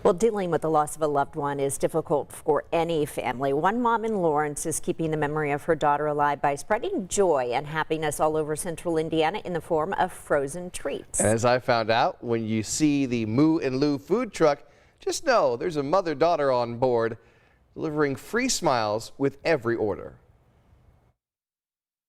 Well, dealing with the loss of a loved one is difficult for any family. One mom in Lawrence is keeping the memory of her daughter alive by spreading joy and happiness all over central Indiana in the form of frozen treats. And as I found out, when you see the Moo and Lou food truck, just know there's a mother-daughter on board delivering free smiles with every order.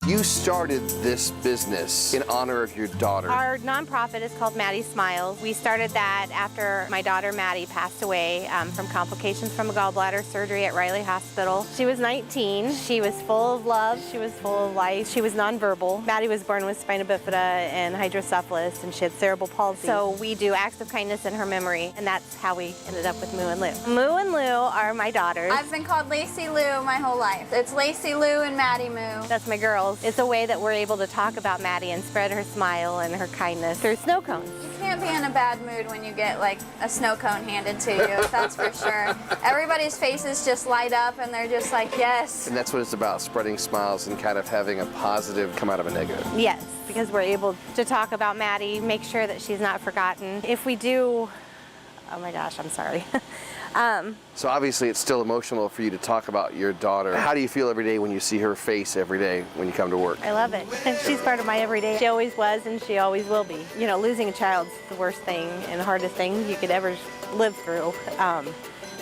You started this business in honor of your daughter. Our nonprofit is called Maddie Smiles. We started that after my daughter Maddie passed away from complications from a gallbladder surgery at Riley Hospital. She was 19. She was full of love. She was full of life. She was nonverbal. Maddie was born with spina bifida and hydrocephalus, and she had cerebral palsy. So we do acts of kindness in her memory, and that's how we ended up with Moo and Lou. Moo and Lou are my daughters. I've been called Lacy Lou my whole life. It's Lacy Lou and Maddie Moo. That's my girls. It's a way that we're able to talk about Maddie and spread her smile and her kindness through snow cones. You can't be in a bad mood when you get like a snow cone handed to you, that's for sure. Everybody's faces just light up and they're just like, yes. And that's what it's about, spreading smiles and kind of having a positive come out of a negative. Yes, because we're able to talk about Maddie, make sure that she's not forgotten. If we do, oh my gosh, I'm sorry. So obviously it's still emotional for you to talk about your daughter. How do you feel every day when you see her face every day when you come to work? I love it. She's part of my everyday. She always was and she always will be. You know, losing a child's the worst thing and hardest thing you could ever live through.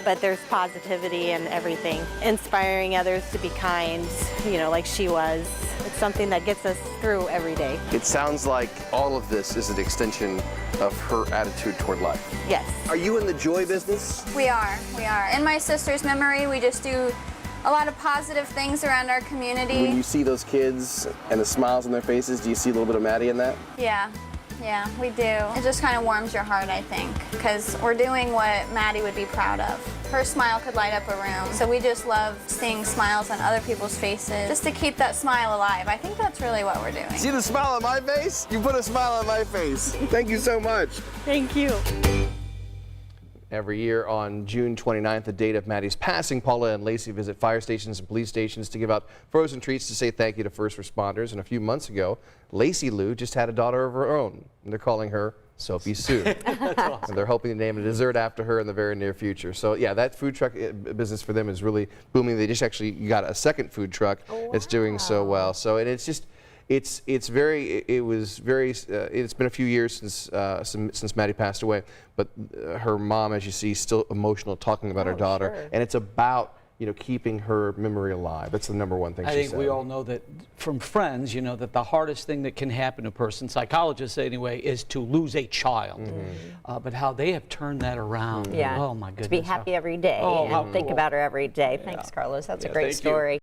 But there's positivity in everything. Inspiring others to be kind, you know, like she was. It's something that gets us through every day. It sounds like all of this is an extension of her attitude toward life. Yes. Are you in the joy business? We are. In my sister's memory, we just do a lot of positive things around our community. When you see those kids and the smiles on their faces, do you see a little bit of Maddie in that? Yeah, we do. It just kind of warms your heart, I think, because we're doing what Maddie would be proud of. Her smile could light up a room, so we just love seeing smiles on other people's faces, just to keep that smile alive. I think that's really what we're doing. See the smile on my face? You put a smile on my face. Thank you so much. Thank you. Every year on June 29th, the date of Maddie's passing, Paula and Lacy visit fire stations and police stations to give out frozen treats to say thank you to first responders. And a few months ago, Lacy Lou just had a daughter of her own, and they're calling her Sophie Sue. That's awesome. And they're hoping to name a dessert after her in the very near future. So yeah, that food truck business for them is really booming. They just actually got a second food truck that's doing so well. So and it's just. It's been a few years since Maddie passed away, but her mom, as you see, still emotional talking about her daughter, sure. And it's about keeping her memory alive. That's the number one thing. I think we all know that from friends, that the hardest thing that can happen to a person, psychologists say anyway, is to lose a child. But how they have turned that around. Yeah. Oh my goodness. To be happy every day and think about her every day. Thanks, Carlos. That's a great story.